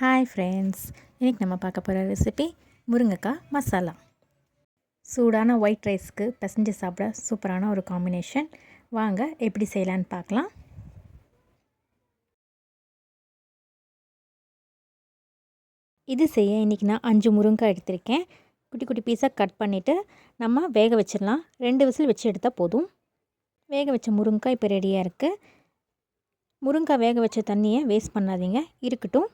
Hi friends, இன்றைக்கி நம்ம பார்க்க போகிற ரெசிபி முருங்கைக்காய் மசாலா. சூடான ஒயிட் ரைஸ்க்கு பிசைஞ்சு சாப்பிட சூப்பரான ஒரு காம்பினேஷன். வாங்க எப்படி செய்யலான்னு பார்க்கலாம். இது செய்ய இன்றைக்கி நான் 5 முருங்கைக்காய் எடுத்திருக்கேன். குட்டி குட்டி பீஸாக கட் பண்ணிவிட்டு நம்ம வேக வச்சிடலாம். 2 விசில் வச்சு எடுத்தால் போதும். வேக வச்ச முருங்கைக்காய் இப்போ ரெடியாக இருக்குது. முருங்கைக்காய் வேக வச்ச தண்ணியை வேஸ்ட் பண்ணாதீங்க, இருக்கட்டும்.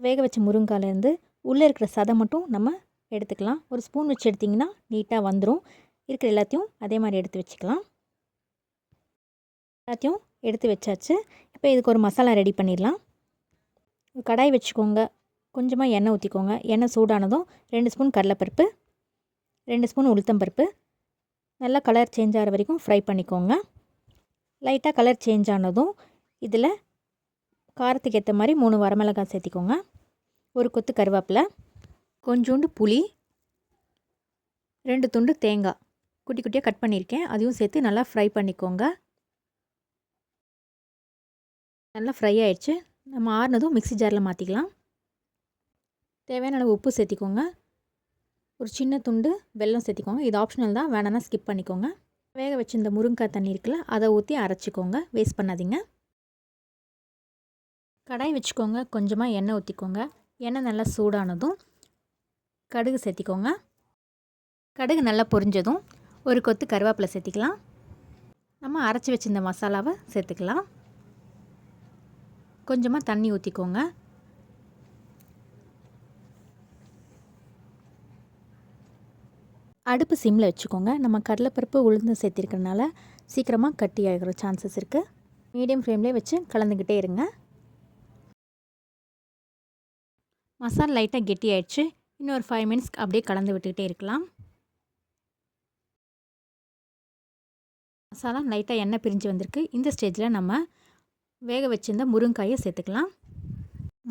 வேக வச்ச முருங்காலேருந்து உள்ளே இருக்கிற சதை மட்டும் நம்ம எடுத்துக்கலாம். ஒரு ஸ்பூன் வச்சு எடுத்திங்கன்னா நீட்டாக வந்துடும். இருக்கிற எல்லாத்தையும் அதே மாதிரி எடுத்து வச்சுக்கலாம். எல்லாத்தையும் எடுத்து வச்சாச்சு. இப்போ இதுக்கு ஒரு மசாலா ரெடி பண்ணிடலாம். கடாய் வச்சுக்கோங்க, கொஞ்சமாக எண்ணெய் ஊற்றிக்கோங்க. எண்ணெய் சூடானதும் 2 ஸ்பூன் கடலைப்பருப்பு, 2 ஸ்பூன் உளுத்தம்பருப்பு நல்லா கலர் சேஞ்ச் ஆகிற வரைக்கும் ஃப்ரை பண்ணிக்கோங்க. லைட்டாக கலர் சேஞ்ச் ஆனதும் இதில் காரத்துக்கு ஏற்ற மாதிரி 3 வரமிளகாய் சேர்த்திக்கோங்க. ஒரு கொத்து கருவேப்பிலை, கொஞ்சோண்டு புளி, 2 துண்டு தேங்காய் குட்டி குட்டியாக கட் பண்ணியிருக்கேன், அதையும் சேர்த்து நல்லா ஃப்ரை பண்ணிக்கோங்க. நல்லா ஃப்ரை ஆயிடுச்சு. நம்ம ஆறுனதும் மிக்ஸி ஜாரில் மாற்றிக்கலாம். தேவையான அளவு உப்பு சேர்த்திக்கோங்க. ஒரு சின்ன துண்டு வெல்லம் சேர்த்திக்கோங்க. இது ஆப்ஷனல் தான், வேணான்னா ஸ்கிப் பண்ணிக்கோங்க. வேக வச்சு இந்த முருங்கைக்காய் தண்ணி இருக்குல்ல, அதை ஊற்றி அரைச்சிக்கோங்க, வேஸ்ட் பண்ணாதீங்க. கடாய் வச்சுக்கோங்க, கொஞ்சமாக எண்ணெய் ஊற்றிக்கோங்க. எண்ணெய் நல்லா சூடானதும் கடுகு சேர்த்திக்கோங்க. கடுகு நல்லா பொரிஞ்சதும் ஒரு கொத்து கருவேப்பிலை சேர்த்திக்கலாம். நம்ம அரைச்சி வச்சிருந்த மசாலாவை சேர்த்துக்கலாம். கொஞ்சமாக தண்ணி ஊற்றிக்கோங்க. அடுப்பு சிம்மில் வச்சுக்கோங்க. நம்ம கடலைப்பருப்பு உளுந்து சேர்த்திருக்கிறதுனால சீக்கிரமாக கட்டி ஆகிற சான்சஸ் இருக்குது. மீடியம் ஃப்ளேம்லேயே வச்சு கலந்துக்கிட்டே இருங்க. மசாலா லைட்டாக கெட்டி ஆயிடுச்சு. இன்னும் ஒரு 5 மினிட்ஸ்க்கு அப்படியே கலந்து விட்டுக்கிட்டே இருக்கலாம். மசாலா லைட்டாக எண்ணெய் பிரிஞ்சு வந்திருக்கு. இந்த ஸ்டேஜில் நம்ம வேக வச்சிருந்த முருங்கைக்காயை சேர்த்துக்கலாம்.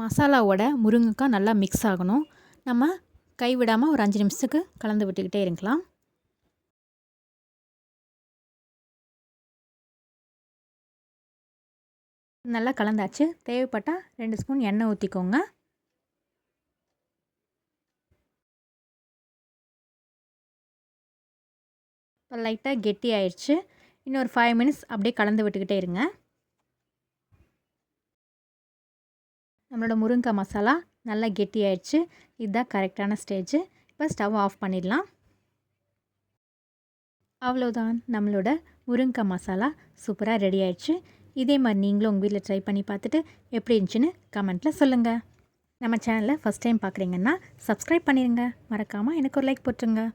மசாலாவோட முருங்கைக்காய் நல்லா மிக்ஸ் ஆகணும். நம்ம கைவிடாமல் ஒரு 5 நிமிஷத்துக்கு கலந்து விட்டுக்கிட்டே இருக்கலாம். நல்லா கலந்தாச்சு. தேவைப்பட்டால் 2 ஸ்பூன் எண்ணெய் ஊற்றிக்கோங்க. இப்போ லைட்டாக கெட்டி ஆயிடுச்சு. இன்னொரு 5 மினிட்ஸ் அப்படியே கலந்து விட்டுக்கிட்டே இருங்க. நம்மளோட முருங்கைக்காய் மசாலா நல்லா கெட்டி ஆயிடுச்சு. இதுதான் கரெக்டான ஸ்டேஜ். இப்போ ஸ்டவ் ஆஃப் பண்ணிடலாம். அவ்வளோதான், நம்மளோட முருங்கைக்காய் மசாலா சூப்பராக ரெடி ஆயிடுச்சு. இதே மாதிரி நீங்களும் உங்கள் வீட்டில் ட்ரை பண்ணி பார்த்துட்டு எப்படி இருந்துச்சுன்னு கமெண்ட்டில் சொல்லுங்கள். நம்ம சேனலை ஃபஸ்ட் டைம் பார்க்குறீங்கன்னா சப்ஸ்கிரைப் பண்ணிடுங்க. மறக்காமல் எனக்கு ஒரு லைக் போட்டுருங்க.